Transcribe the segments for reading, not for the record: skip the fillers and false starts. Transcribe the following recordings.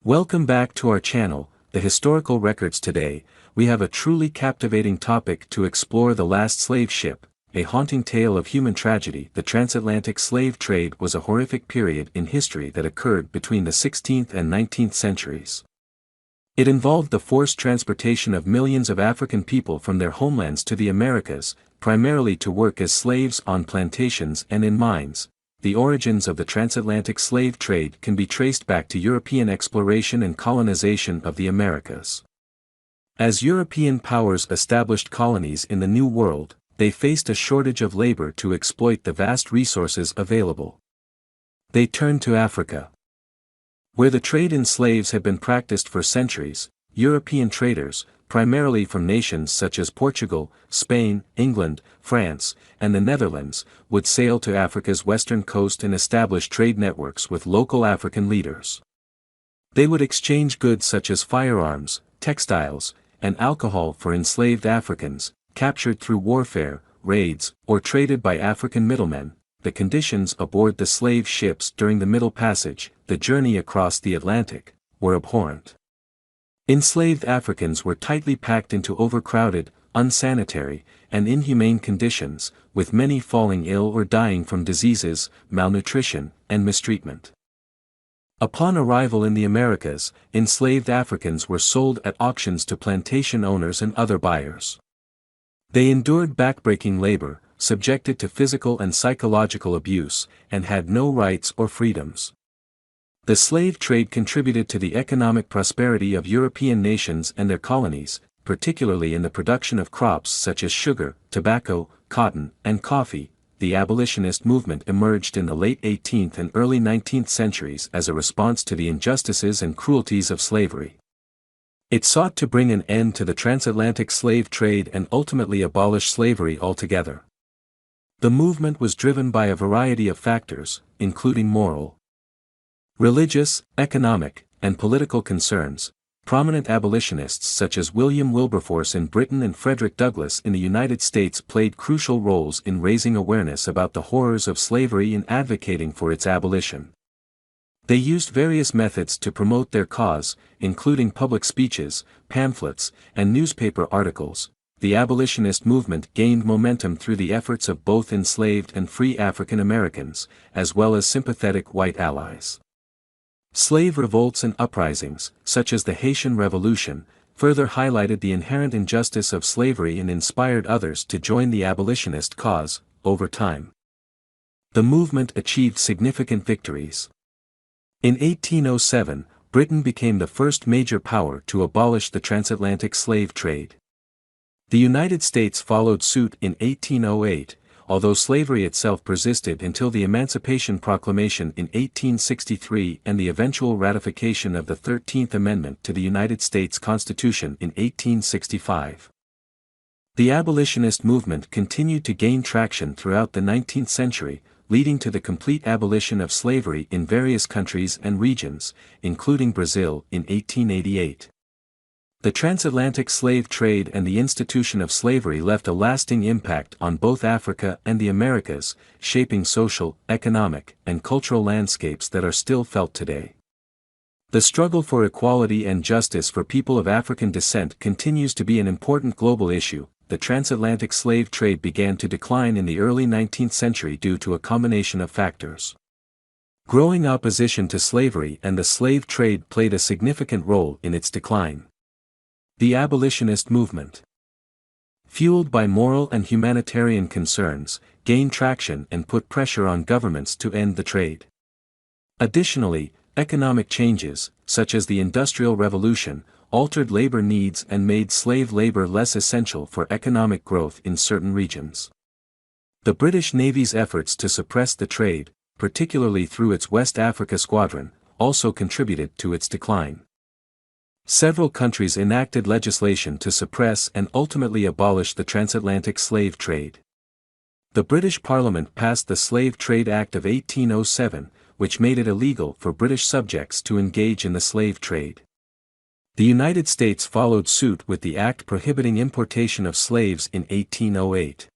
Welcome back to our channel, The Historical Records. Today, we have a truly captivating topic to explore: the last slave ship, a haunting tale of human tragedy. The transatlantic slave trade was a horrific period in history that occurred between the 16th and 19th centuries. It involved the forced transportation of millions of African people from their homelands to the Americas, primarily to work as slaves on plantations and in mines. The origins of the transatlantic slave trade can be traced back to European exploration and colonization of the Americas. As European powers established colonies in the New World, they faced a shortage of labor to exploit the vast resources available. They turned to Africa. Where the trade in slaves had been practiced for centuries, European traders, primarily from nations such as Portugal, Spain, England, France, and the Netherlands, would sail to Africa's western coast and establish trade networks with local African leaders. They would exchange goods such as firearms, textiles, and alcohol for enslaved Africans, captured through warfare, raids, or traded by African middlemen. The conditions aboard the slave ships during the Middle Passage, the journey across the Atlantic, were abhorrent. Enslaved Africans were tightly packed into overcrowded, unsanitary, and inhumane conditions, with many falling ill or dying from diseases, malnutrition, and mistreatment. Upon arrival in the Americas, enslaved Africans were sold at auctions to plantation owners and other buyers. They endured backbreaking labor, subjected to physical and psychological abuse, and had no rights or freedoms. The slave trade contributed to the economic prosperity of European nations and their colonies, particularly in the production of crops such as sugar, tobacco, cotton, and coffee. The abolitionist movement emerged in the late 18th and early 19th centuries as a response to the injustices and cruelties of slavery. It sought to bring an end to the transatlantic slave trade and ultimately abolish slavery altogether. The movement was driven by a variety of factors, including moral, religious, economic, and political concerns. Prominent abolitionists such as William Wilberforce in Britain and Frederick Douglass in the United States played crucial roles in raising awareness about the horrors of slavery and advocating for its abolition. They used various methods to promote their cause, including public speeches, pamphlets, and newspaper articles. The abolitionist movement gained momentum through the efforts of both enslaved and free African Americans, as well as sympathetic white allies. Slave revolts and uprisings, such as the Haitian Revolution, further highlighted the inherent injustice of slavery and inspired others to join the abolitionist cause. Over time, the movement achieved significant victories. In 1807, Britain became the first major power to abolish the transatlantic slave trade. The United States followed suit in 1808, although slavery itself persisted until the Emancipation Proclamation in 1863 and the eventual ratification of the 13th Amendment to the United States Constitution in 1865. The abolitionist movement continued to gain traction throughout the 19th century, leading to the complete abolition of slavery in various countries and regions, including Brazil in 1888. The transatlantic slave trade and the institution of slavery left a lasting impact on both Africa and the Americas, shaping social, economic, and cultural landscapes that are still felt today. The struggle for equality and justice for people of African descent continues to be an important global issue. The transatlantic slave trade began to decline in the early 19th century due to a combination of factors. Growing opposition to slavery and the slave trade played a significant role in its decline. The abolitionist movement, fueled by moral and humanitarian concerns, gained traction and put pressure on governments to end the trade. Additionally, economic changes, such as the Industrial Revolution, altered labor needs and made slave labor less essential for economic growth in certain regions. The British Navy's efforts to suppress the trade, particularly through its West Africa Squadron, also contributed to its decline. Several countries enacted legislation to suppress and ultimately abolish the transatlantic slave trade. The British Parliament passed the Slave Trade Act of 1807, which made it illegal for British subjects to engage in the slave trade. The United States followed suit with the act prohibiting importation of slaves in 1808.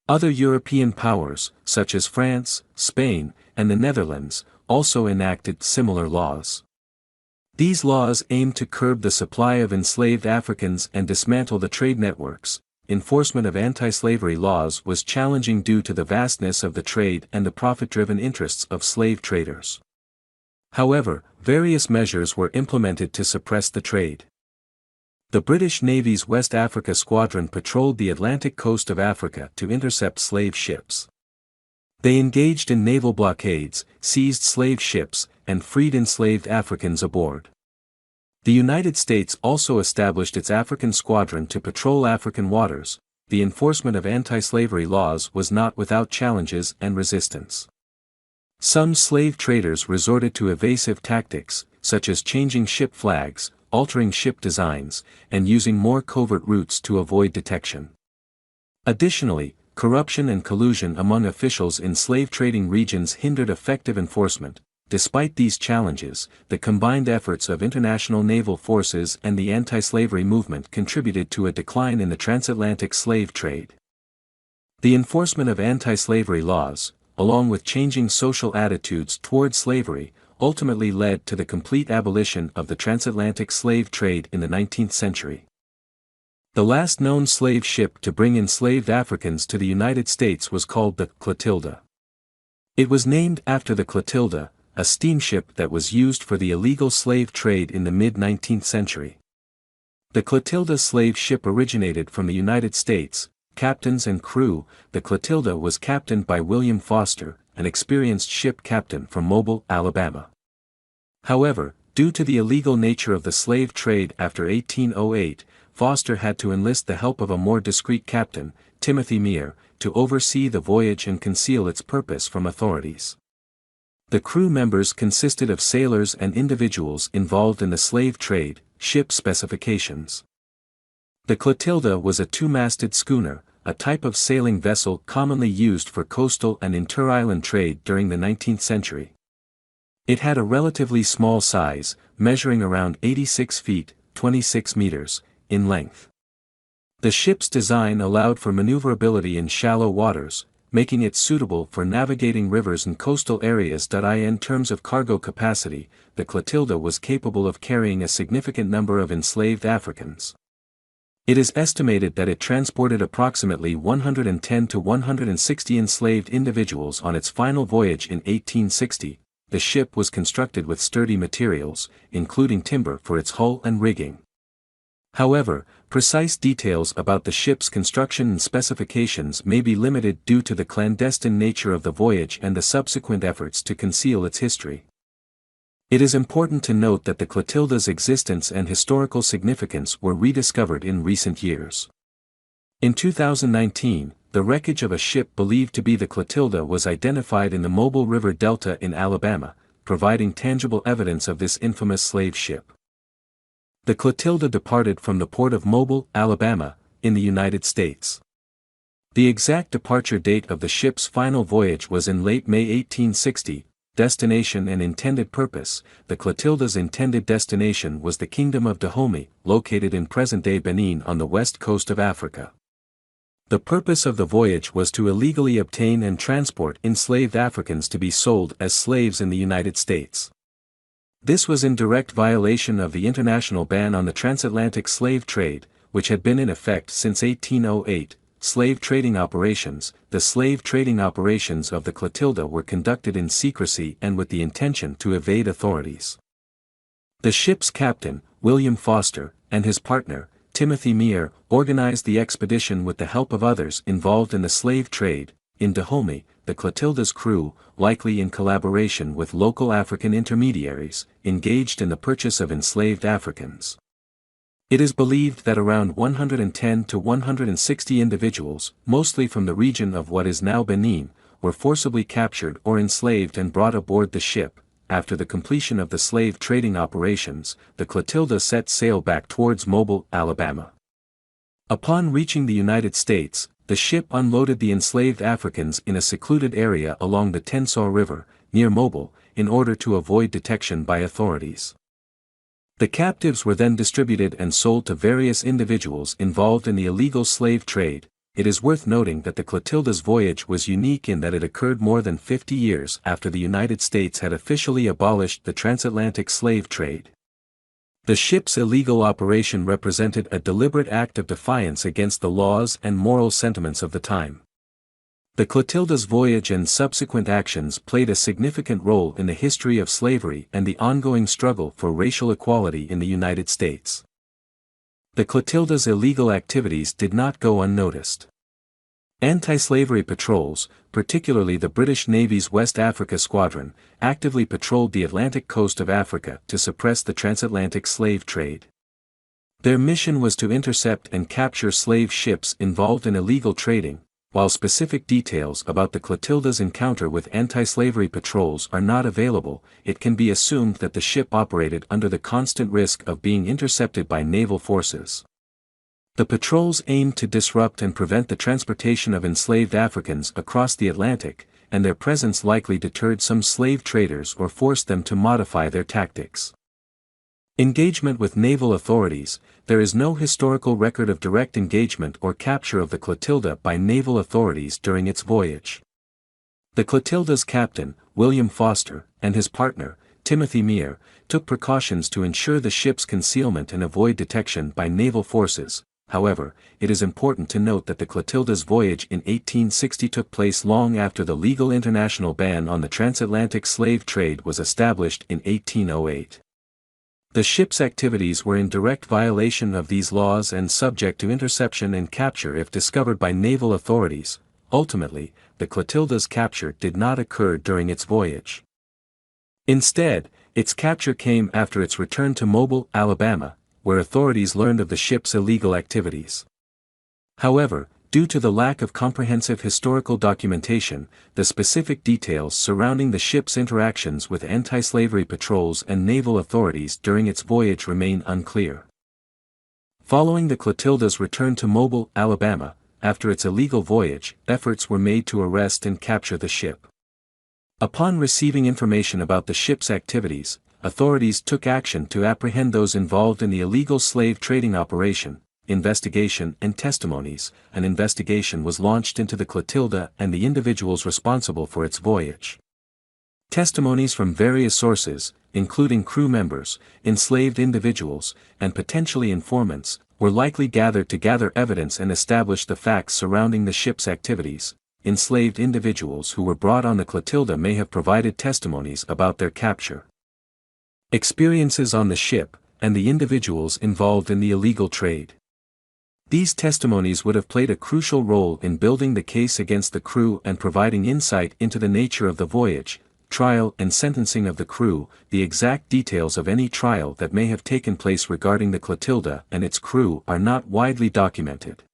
Other European powers, such as France, Spain, and the Netherlands, also enacted similar laws. These laws aimed to curb the supply of enslaved Africans and dismantle the trade networks. Enforcement of anti-slavery laws was challenging due to the vastness of the trade and the profit-driven interests of slave traders. However, various measures were implemented to suppress the trade. The British Navy's West Africa Squadron patrolled the Atlantic coast of Africa to intercept slave ships. They engaged in naval blockades, seized slave ships, and freed enslaved Africans aboard. The United States also established its African Squadron to patrol African waters. The enforcement of anti-slavery laws was not without challenges and resistance. Some slave traders resorted to evasive tactics, such as changing ship flags, altering ship designs, and using more covert routes to avoid detection. Additionally, corruption and collusion among officials in slave trading regions hindered effective enforcement. Despite these challenges, the combined efforts of international naval forces and the anti-slavery movement contributed to a decline in the transatlantic slave trade. The enforcement of anti-slavery laws, along with changing social attitudes toward slavery, ultimately led to the complete abolition of the transatlantic slave trade in the 19th century. The last known slave ship to bring enslaved Africans to the United States was called the Clotilda. It was named after the Clotilda, a steamship that was used for the illegal slave trade in the mid-19th century. The Clotilda slave ship originated from the United States. Captains and crew. The Clotilda was captained by William Foster, an experienced ship captain from Mobile, Alabama. However, due to the illegal nature of the slave trade after 1808, Foster had to enlist the help of a more discreet captain, Timothy Meagher, to oversee the voyage and conceal its purpose from authorities. The crew members consisted of sailors and individuals involved in the slave trade. Ship specifications. The Clotilda was a two-masted schooner, a type of sailing vessel commonly used for coastal and inter-island trade during the 19th century. It had a relatively small size, measuring around 86 feet, 26 meters, in length. The ship's design allowed for maneuverability in shallow waters, making it suitable for navigating rivers and coastal areas. In terms of cargo capacity, the Clotilda was capable of carrying a significant number of enslaved Africans. It is estimated that it transported approximately 110 to 160 enslaved individuals on its final voyage in 1860. The ship was constructed with sturdy materials, including timber for its hull and rigging. However, precise details about the ship's construction and specifications may be limited due to the clandestine nature of the voyage and the subsequent efforts to conceal its history. It is important to note that the Clotilda's existence and historical significance were rediscovered in recent years. In 2019, the wreckage of a ship believed to be the Clotilda was identified in the Mobile River Delta in Alabama, providing tangible evidence of this infamous slave ship. The Clotilda departed from the port of Mobile, Alabama, in the United States. The exact departure date of the ship's final voyage was in late May 1860. Destination and intended purpose. The Clotilda's intended destination was the Kingdom of Dahomey, located in present-day Benin on the west coast of Africa. The purpose of the voyage was to illegally obtain and transport enslaved Africans to be sold as slaves in the United States. This was in direct violation of the international ban on the transatlantic slave trade, which had been in effect since 1808. Slave trading operations. The slave trading operations of the Clotilda were conducted in secrecy and with the intention to evade authorities. The ship's captain, William Foster, and his partner, Timothy Meagher, organized the expedition with the help of others involved in the slave trade. In Dahomey, the Clotilda's crew, likely in collaboration with local African intermediaries, engaged in the purchase of enslaved Africans. It is believed that around 110 to 160 individuals, mostly from the region of what is now Benin, were forcibly captured or enslaved and brought aboard the ship. After the completion of the slave trading operations, the Clotilda set sail back towards Mobile, Alabama. Upon reaching the United States, the ship unloaded the enslaved Africans in a secluded area along the Tensas River, near Mobile, in order to avoid detection by authorities. The captives were then distributed and sold to various individuals involved in the illegal slave trade. It is worth noting that the Clotilda's voyage was unique in that it occurred more than 50 years after the United States had officially abolished the transatlantic slave trade. The ship's illegal operation represented a deliberate act of defiance against the laws and moral sentiments of the time. The Clotilda's voyage and subsequent actions played a significant role in the history of slavery and the ongoing struggle for racial equality in the United States. The Clotilda's illegal activities did not go unnoticed. Anti-slavery patrols, particularly the British Navy's West Africa Squadron, actively patrolled the Atlantic coast of Africa to suppress the transatlantic slave trade. Their mission was to intercept and capture slave ships involved in illegal trading. While specific details about the Clotilda's encounter with anti-slavery patrols are not available, it can be assumed that the ship operated under the constant risk of being intercepted by naval forces. The patrols aimed to disrupt and prevent the transportation of enslaved Africans across the Atlantic, and their presence likely deterred some slave traders or forced them to modify their tactics. Engagement with naval authorities. There is no historical record of direct engagement or capture of the Clotilda by naval authorities during its voyage. The Clotilda's captain, William Foster, and his partner, Timothy Mear, took precautions to ensure the ship's concealment and avoid detection by naval forces. However, it is important to note that the Clotilda's voyage in 1860 took place long after the legal international ban on the transatlantic slave trade was established in 1808. The ship's activities were in direct violation of these laws and subject to interception and capture if discovered by naval authorities. Ultimately, the Clotilda's capture did not occur during its voyage. Instead, its capture came after its return to Mobile, Alabama, where authorities learned of the ship's illegal activities. However, due to the lack of comprehensive historical documentation, the specific details surrounding the ship's interactions with anti-slavery patrols and naval authorities during its voyage remain unclear. Following the Clotilda's return to Mobile, Alabama, after its illegal voyage, efforts were made to arrest and capture the ship. Upon receiving information about the ship's activities, authorities took action to apprehend those involved in the illegal slave trading operation. Investigation and testimonies. An investigation was launched into the Clotilda and the individuals responsible for its voyage. Testimonies from various sources, including crew members, enslaved individuals, and potentially informants, were likely gathered to gather evidence and establish the facts surrounding the ship's activities. Enslaved individuals who were brought on the Clotilda may have provided testimonies about their capture, experiences on the ship, and the individuals involved in the illegal trade. These testimonies would have played a crucial role in building the case against the crew and providing insight into the nature of the voyage, trial and sentencing of the crew. The exact details of any trial that may have taken place regarding the Clotilda and its crew are not widely documented.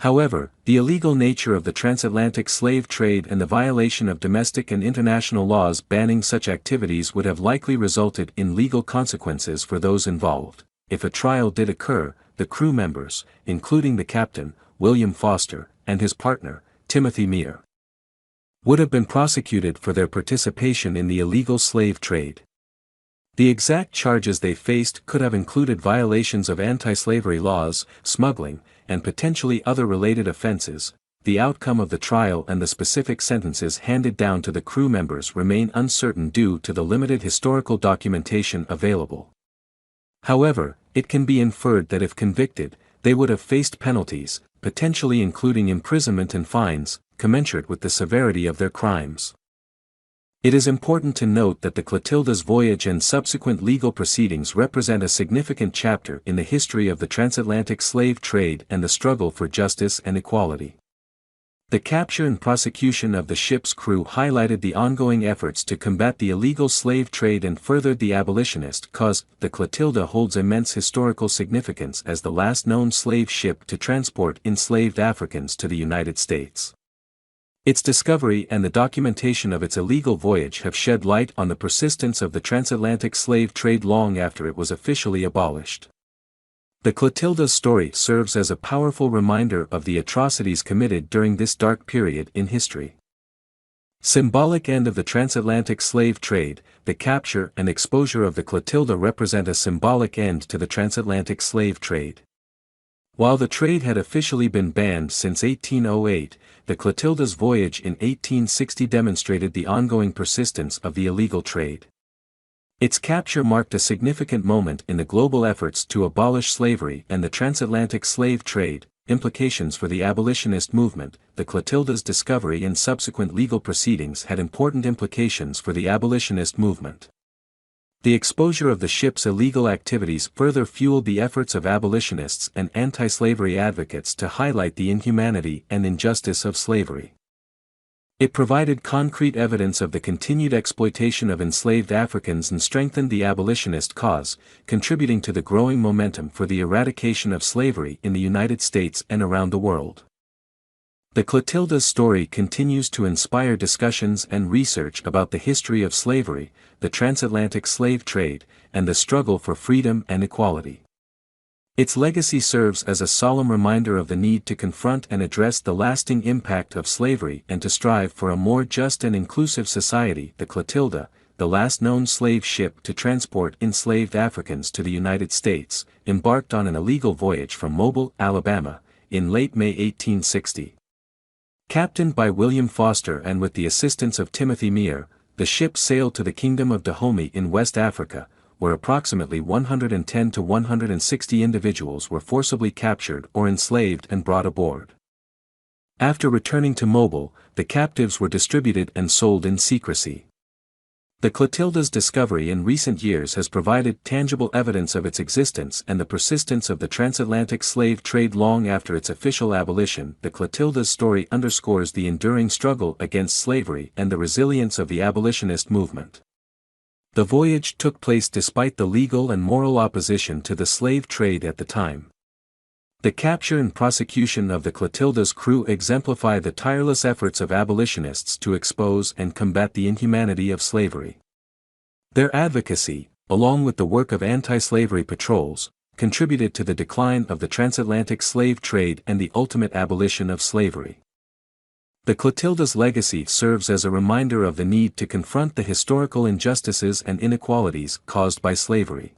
However, the illegal nature of the transatlantic slave trade and the violation of domestic and international laws banning such activities would have likely resulted in legal consequences for those involved. If a trial did occur, the crew members, including the captain, William Foster, and his partner, Timothy Mear, would have been prosecuted for their participation in the illegal slave trade. The exact charges they faced could have included violations of anti-slavery laws, smuggling, and potentially other related offenses. The outcome of the trial and the specific sentences handed down to the crew members remain uncertain due to the limited historical documentation available. However, it can be inferred that if convicted, they would have faced penalties, potentially including imprisonment and fines, commensurate with the severity of their crimes. It is important to note that the Clotilda's voyage and subsequent legal proceedings represent a significant chapter in the history of the transatlantic slave trade and the struggle for justice and equality. The capture and prosecution of the ship's crew highlighted the ongoing efforts to combat the illegal slave trade and furthered the abolitionist cause. The Clotilda holds immense historical significance as the last known slave ship to transport enslaved Africans to the United States. Its discovery and the documentation of its illegal voyage have shed light on the persistence of the transatlantic slave trade long after it was officially abolished. The Clotilda's story serves as a powerful reminder of the atrocities committed during this dark period in history. Symbolic end of the transatlantic slave trade. The capture and exposure of the Clotilda represent a symbolic end to the transatlantic slave trade. While the trade had officially been banned since 1808, the Clotilda's voyage in 1860 demonstrated the ongoing persistence of the illegal trade. Its capture marked a significant moment in the global efforts to abolish slavery and the transatlantic slave trade. Implications for the abolitionist movement. The Clotilda's discovery and subsequent legal proceedings had important implications for the abolitionist movement. The exposure of the ship's illegal activities further fueled the efforts of abolitionists and anti-slavery advocates to highlight the inhumanity and injustice of slavery. It provided concrete evidence of the continued exploitation of enslaved Africans and strengthened the abolitionist cause, contributing to the growing momentum for the eradication of slavery in the United States and around the world. The Clotilda's story continues to inspire discussions and research about the history of slavery, the transatlantic slave trade, and the struggle for freedom and equality. Its legacy serves as a solemn reminder of the need to confront and address the lasting impact of slavery and to strive for a more just and inclusive society. The Clotilda, the last known slave ship to transport enslaved Africans to the United States, embarked on an illegal voyage from Mobile, Alabama, in late May 1860. Captained by William Foster and with the assistance of Timothy Meagher, the ship sailed to the Kingdom of Dahomey in West Africa, where approximately 110 to 160 individuals were forcibly captured or enslaved and brought aboard. After returning to Mobile, the captives were distributed and sold in secrecy. The Clotilda's discovery in recent years has provided tangible evidence of its existence and the persistence of the transatlantic slave trade long after its official abolition. The Clotilda's story underscores the enduring struggle against slavery and the resilience of the abolitionist movement. The voyage took place despite the legal and moral opposition to the slave trade at the time. The capture and prosecution of the Clotilda's crew exemplify the tireless efforts of abolitionists to expose and combat the inhumanity of slavery. Their advocacy, along with the work of anti-slavery patrols, contributed to the decline of the transatlantic slave trade and the ultimate abolition of slavery. The Clotilda's legacy serves as a reminder of the need to confront the historical injustices and inequalities caused by slavery.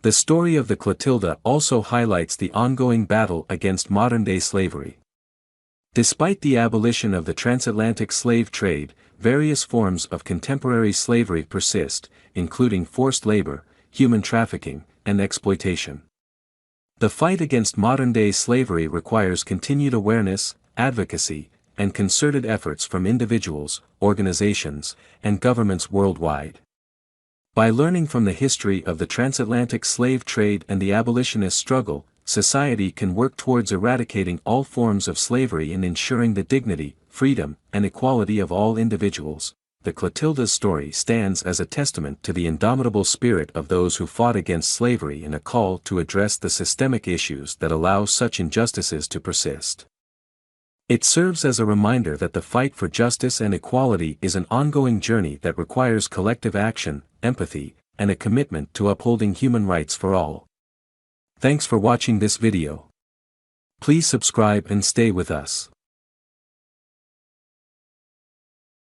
The story of the Clotilda also highlights the ongoing battle against modern-day slavery. Despite the abolition of the transatlantic slave trade, various forms of contemporary slavery persist, including forced labor, human trafficking, and exploitation. The fight against modern-day slavery requires continued awareness, advocacy, and concerted efforts from individuals, organizations, and governments worldwide. By learning from the history of the transatlantic slave trade and the abolitionist struggle, society can work towards eradicating all forms of slavery and ensuring the dignity, freedom, and equality of all individuals. The Clotilda's story stands as a testament to the indomitable spirit of those who fought against slavery and a call to address the systemic issues that allow such injustices to persist. It serves as a reminder that the fight for justice and equality is an ongoing journey that requires collective action, empathy, and a commitment to upholding human rights for all. Thanks for watching this video. Please subscribe and stay with us.